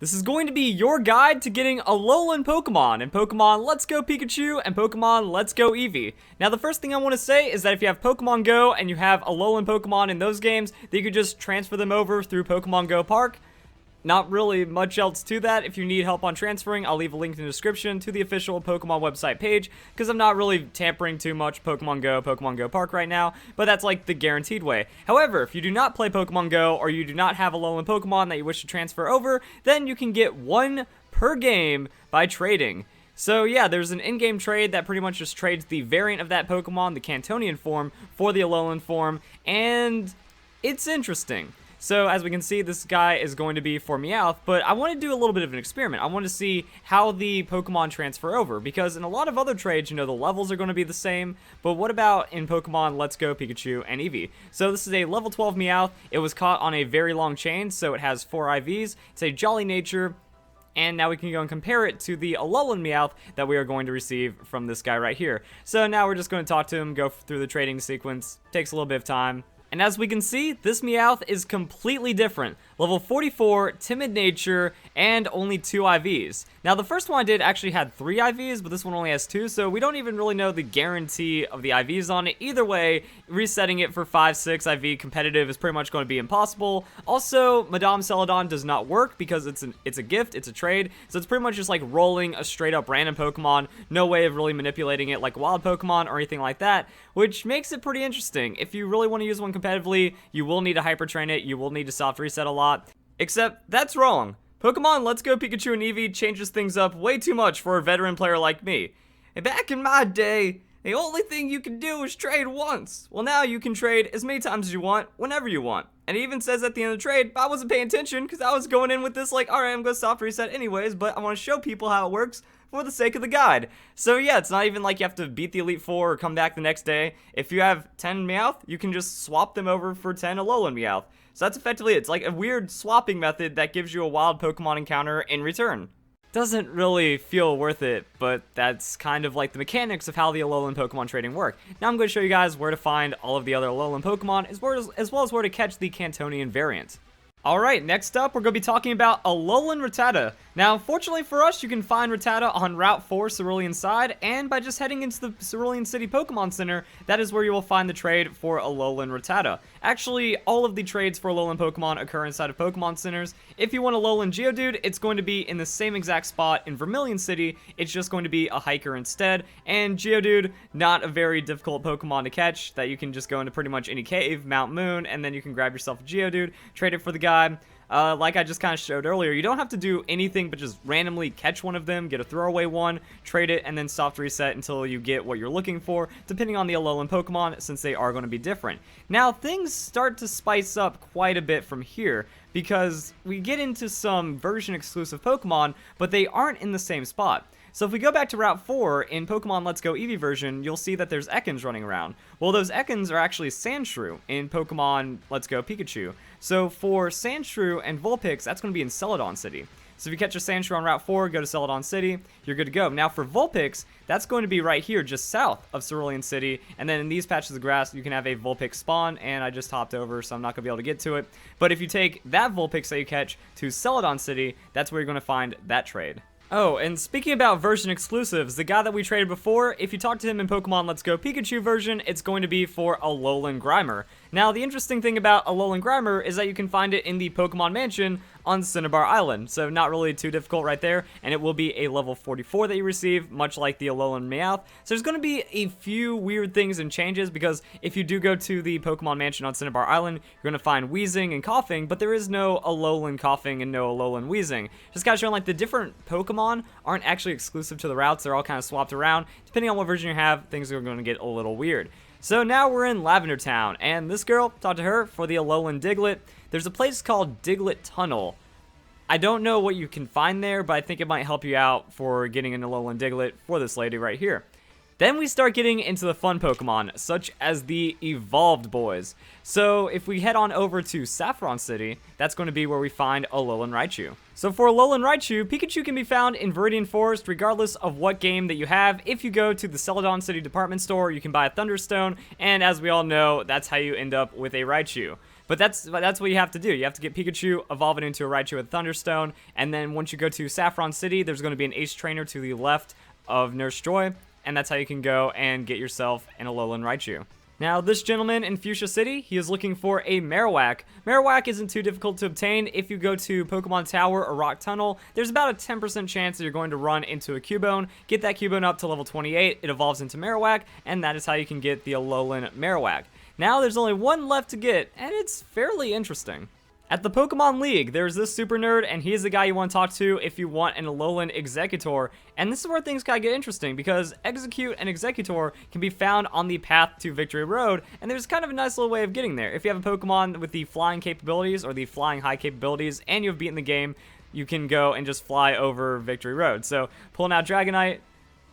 This is going to be your guide to getting Alolan Pokemon in Pokemon Let's Go Pikachu and Pokemon Let's Go Eevee. Now, the first thing I want to say is that if you have Pokemon Go and you have Alolan Pokemon in those games, then you could just transfer them over through Pokemon Go Park. Not really much else to that. If you need help on transferring, I'll leave a link in the description to the official Pokemon website page, because I'm not really tampering too much Pokemon Go Park right now, but that's like the guaranteed way. However, if you do not play Pokemon Go, or you do not have a Alolan Pokemon that you wish to transfer over, then you can get one per game by trading. So yeah, there's an in-game trade that pretty much just trades the variant of that Pokemon, the Cantonian form, for the Alolan form, and it's interesting. So as we can see, this guy is going to be for Meowth, but I want to do a little bit of an experiment. I want to see how the Pokemon transfer over, because in a lot of other trades, you know, the levels are going to be the same, but what about in Pokemon Let's Go Pikachu and Eevee? So this is a level 12 Meowth. It was caught on a very long chain, so it has 4 IVs. It's a Jolly Nature, and now we can go and compare it to the Alolan Meowth that we are going to receive from this guy right here. So now we're just going to talk to him, go through the trading sequence. Takes a little bit of time. And as we can see, this Meowth is completely different. Level 44, Timid Nature, and only 2 IVs. Now, the first one I did actually had 3 IVs, but this one only has 2, so we don't even really know the guarantee of the IVs on it. Either way, resetting it for 5, 6 IV competitive is pretty much going to be impossible. Also, Madame Celadon does not work because it's a gift, it's a trade, so it's pretty much just like rolling a straight up random Pokemon. No way of really manipulating it like a wild Pokemon or anything like that, which makes it pretty interesting. If you really want to use one competitively, you will need to hyper train it, you will need to soft reset a lot. Except that's wrong. Pokemon Let's Go Pikachu and Eevee changes things up way too much for a veteran player like me. And back in my day, the only thing you could do was trade once. Well, now you can trade as many times as you want, whenever you want. And it even says at the end of the trade, I wasn't paying attention because I was going in with this like, alright, I'm going to soft reset anyways, but I want to show people how it works for the sake of the guide. So yeah, it's not even like you have to beat the Elite Four or come back the next day. If you have 10 Meowth, you can just swap them over for 10 Alolan Meowth. So that's effectively it. It's like a weird swapping method that gives you a wild Pokemon encounter in return. Doesn't really feel worth it, but that's kind of like the mechanics of how the Alolan Pokemon trading work. Now I'm going to show you guys where to find all of the other Alolan Pokemon, as well as where to catch the Cantonian variant. Alright, next up, we're going to be talking about Alolan Rattata. Now, fortunately for us, you can find Rattata on Route 4 Cerulean side, and by just heading into the Cerulean City Pokemon Center, that is where you will find the trade for Alolan Rattata. Actually, all of the trades for Alolan Pokemon occur inside of Pokemon Centers. If you want Alolan Geodude, it's going to be in the same exact spot in Vermilion City, it's just going to be a hiker instead, and Geodude, not a very difficult Pokemon to catch, that you can just go into pretty much any cave, Mount Moon, and then you can grab yourself a Geodude, trade it for the guy. Like I just kind of showed earlier, you don't have to do anything but just randomly catch one of them, get a throwaway one, trade it, and then soft reset until you get what you're looking for, depending on the Alolan Pokemon, since they are going to be different. Now, things start to spice up quite a bit from here, because we get into some version-exclusive Pokemon, but they aren't in the same spot. So if we go back to Route 4, in Pokemon Let's Go Eevee version, you'll see that there's Ekans running around. Well, those Ekans are actually Sandshrew in Pokemon Let's Go Pikachu. So for Sandshrew and Vulpix, that's going to be in Celadon City. So if you catch a Sandshrew on Route 4, go to Celadon City, you're good to go. Now for Vulpix, that's going to be right here, just south of Cerulean City, and then in these patches of grass, you can have a Vulpix spawn, and I just hopped over, so I'm not going to be able to get to it. But if you take that Vulpix that you catch to Celadon City, that's where you're going to find that trade. Oh, and speaking about version exclusives, the guy that we traded before, if you talk to him in Pokemon Let's Go Pikachu version, it's going to be for Alolan Grimer. Now, the interesting thing about Alolan Grimer is that you can find it in the Pokemon Mansion on Cinnabar Island, so not really too difficult right there, and it will be a level 44 that you receive, much like the Alolan Meowth. So there's going to be a few weird things and changes, because if you do go to the Pokemon Mansion on Cinnabar Island, you're going to find Wheezing and Coughing, but there is no Alolan Coughing and no Alolan Wheezing. Just kind of showing like the different Pokemon aren't actually exclusive to the routes, they're all kind of swapped around. Depending on what version you have, things are going to get a little weird. So now we're in Lavender Town, and this girl, talked to her for the Alolan Diglett. There's a place called Diglett Tunnel. I don't know what you can find there, but I think it might help you out for getting an Alolan Diglett for this lady right here. Then we start getting into the fun Pokemon, such as the Evolved Boys. So if we head on over to Saffron City, that's going to be where we find Alolan Raichu. So for Alolan Raichu, Pikachu can be found in Viridian Forest regardless of what game that you have. If you go to the Celadon City department store, you can buy a Thunderstone, and as we all know, that's how you end up with a Raichu. But that's what you have to do. You have to get Pikachu, evolve it into a Raichu with Thunderstone, and then once you go to Saffron City, there's going to be an Ace Trainer to the left of Nurse Joy, and that's how you can go and get yourself an Alolan Raichu. Now, this gentleman in Fuchsia City, he is looking for a Marowak. Marowak isn't too difficult to obtain. If you go to Pokemon Tower or Rock Tunnel, there's about a 10% chance that you're going to run into a Cubone. Get that Cubone up to level 28, it evolves into Marowak, and that is how you can get the Alolan Marowak. Now, there's only one left to get, and it's fairly interesting. At the Pokemon League, there's this super nerd, and he is the guy you want to talk to if you want an Alolan Executor. And this is where things kind of get interesting, because Execute and Executor can be found on the path to Victory Road, and there's kind of a nice little way of getting there. If you have a Pokemon with the flying capabilities, or the flying high capabilities, and you've beaten the game, you can go and just fly over Victory Road. So, pulling out Dragonite,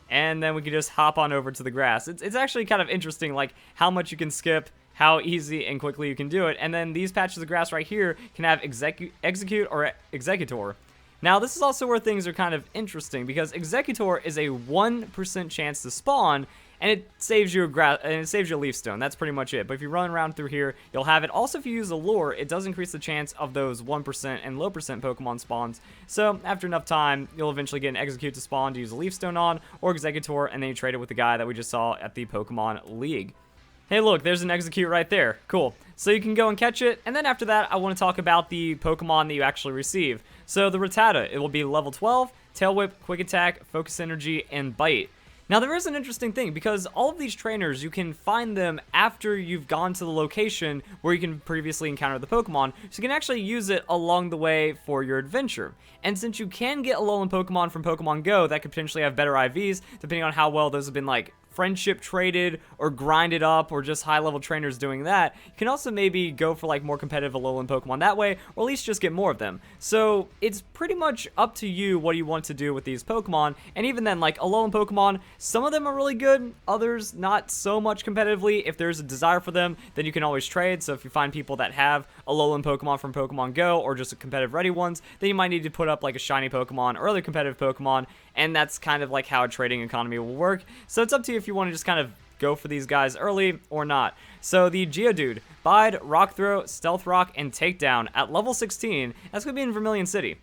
and then we can just hop on over to the grass. It's actually kind of interesting, like, how much you can skip, how easy and quickly you can do it. And then these patches of grass right here can have Execute or Executor. Now, this is also where things are kind of interesting, because Executor is a 1% chance to spawn, and it saves you a Leaf Stone. That's pretty much it. But if you run around through here, you'll have it. Also, if you use a lure, it does increase the chance of those 1% and low percent Pokemon spawns. So after enough time, you'll eventually get an Execute to spawn to use a Leaf Stone on, or Executor, and then you trade it with the guy that we just saw at the Pokemon League. Hey, look, there's an Execute right there. Cool. So you can go and catch it, and then after that, I want to talk about the Pokemon that you actually receive. So the Rattata, it will be level 12, Tail Whip, Quick Attack, Focus Energy, and Bite. Now, there is an interesting thing, because all of these trainers, you can find them after you've gone to the location where you can previously encounter the Pokemon, so you can actually use it along the way for your adventure. And since you can get Alolan Pokemon from Pokemon Go that could potentially have better IVs, depending on how well those have been, like, friendship traded or grinded up, or just high level trainers doing that, you can also maybe go for like more competitive Alolan Pokemon that way, or at least just get more of them. So it's pretty much up to you what you want to do with these Pokemon. And even then, like Alolan Pokemon, some of them are really good, others not so much competitively. If there's a desire for them, then you can always trade. So if you find people that have Alolan Pokemon from Pokemon Go, or just competitive ready ones, then you might need to put up like a shiny Pokemon or other competitive Pokemon, and that's kind of like how a trading economy will work. So it's up to you if you want to just kind of go for these guys early or not. So the Geodude, Bide, Rock Throw, Stealth Rock, and Takedown at level 16, that's going to be in Vermilion City.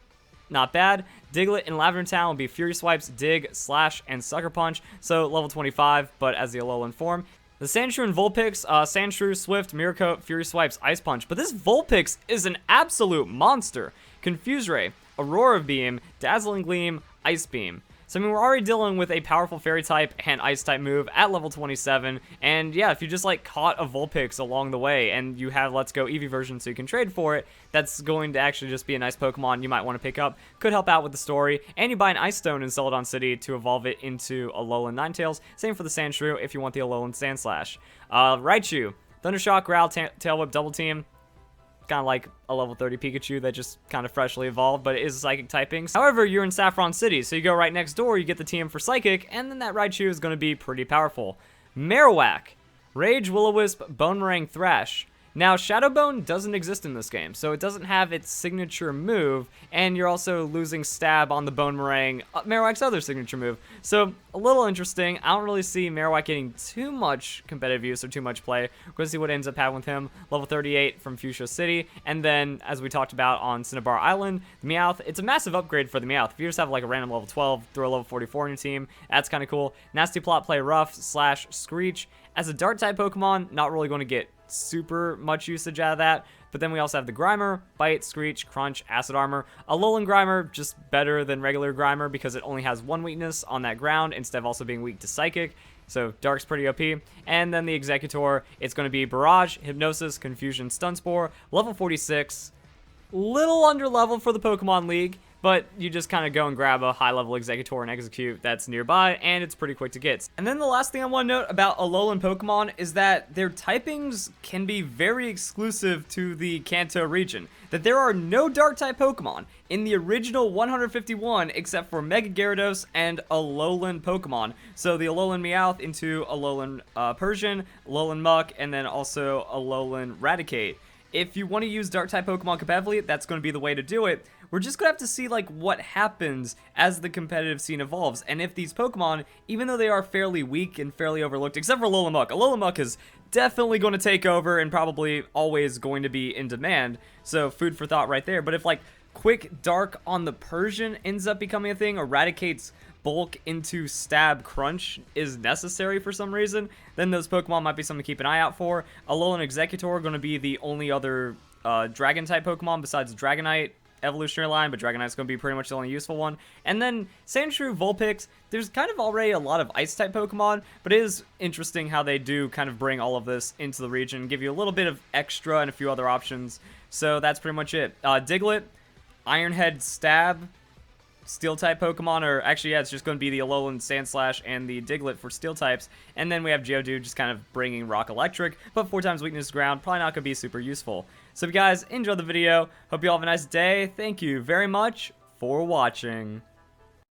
Not bad. Diglett in Lavender Town will be Fury Swipes, Dig, Slash, and Sucker Punch, so level 25, but as the Alolan form. The Sandshrew and Vulpix, Sandshrew, Swift, Mirror Coat, Fury Swipes, Ice Punch, but this Vulpix is an absolute monster. Confuse Ray, Aurora Beam, Dazzling Gleam, Ice Beam. So, I mean, we're already dealing with a powerful Fairy type and Ice type move at level 27, and yeah, if you just, like, caught a Vulpix along the way, and you have Let's Go Eevee version so you can trade for it, that's going to actually just be a nice Pokemon you might want to pick up. Could help out with the story, and you buy an Ice Stone in Celadon City to evolve it into Alolan Ninetales. Same for the Sandshrew if you want the Alolan Sandslash. Raichu, Thundershock, Growl, Tail Whip, Double Team. Kind of like a level 30 Pikachu that just kind of freshly evolved, but it is psychic typing. However, you're in Saffron City, so you go right next door, you get the TM for psychic, and then that Raichu is going to be pretty powerful. Marowak, Rage, Will-O-Wisp, Bonemerang, Thrash. Now, Shadow Bone doesn't exist in this game, so it doesn't have its signature move, and you're also losing Stab on the Bonemerang, Marowak's other signature move. So, a little interesting. I don't really see Marowak getting too much competitive use or too much play. We're going to see what ends up happening with him. Level 38 from Fuchsia City, and then, as we talked about on Cinnabar Island, the Meowth, it's a massive upgrade for the Meowth. If you just have like a random level 12, throw a level 44 in your team, that's kind of cool. Nasty Plot, play Rough, Slash, Screech. As a Dark-type Pokemon, not really going to get super much usage out of that. But then we also have the Grimer, Bite, Screech, Crunch, Acid Armor. Alolan Grimer, just better than regular Grimer because it only has one weakness on that ground instead of also being weak to Psychic. So Dark's pretty OP. And then the Executor, it's going to be Barrage, Hypnosis, Confusion, Stun Spore, level 46. Little under level for the Pokemon League, but you just kind of go and grab a high-level Executor and Execute that's nearby, and it's pretty quick to get. And then the last thing I want to note about Alolan Pokemon is that their typings can be very exclusive to the Kanto region. That there are no Dark-type Pokemon in the original 151 except for Mega Gyarados and Alolan Pokemon. So the Alolan Meowth into Alolan Persian, Alolan Muck, and then also Alolan Raticate. If you want to use Dark-type Pokemon competitively, that's going to be the way to do it. we're just gonna have to see like what happens as the competitive scene evolves, and if these Pokemon, even though they are fairly weak and fairly overlooked, except for Alola Muck is definitely going to take over and probably always going to be in demand, so food for thought right there. But if like Quick Dark on the Persian ends up becoming a thing, Eradicates Bulk into Stab Crunch is necessary for some reason, then those Pokemon might be something to keep an eye out for. Alolan Executor are going to be the only other Dragon type Pokemon besides Dragonite evolutionary line, but Dragonite's going to be pretty much the only useful one. And then Sandshrew, Vulpix, there's kind of already a lot of ice type Pokemon, but it is interesting how they do kind of bring all of this into the region, give you a little bit of extra and a few other options. So that's pretty much it. Diglett, Ironhead, Stab, Steel type Pokemon, or actually, yeah, it's just going to be the Alolan Sandslash and the Diglett for Steel types. And then we have Geodude just kind of bringing Rock Electric, but 4 times weakness ground, probably not going to be super useful. So if you guys enjoyed the video, hope you all have a nice day. Thank you very much for watching.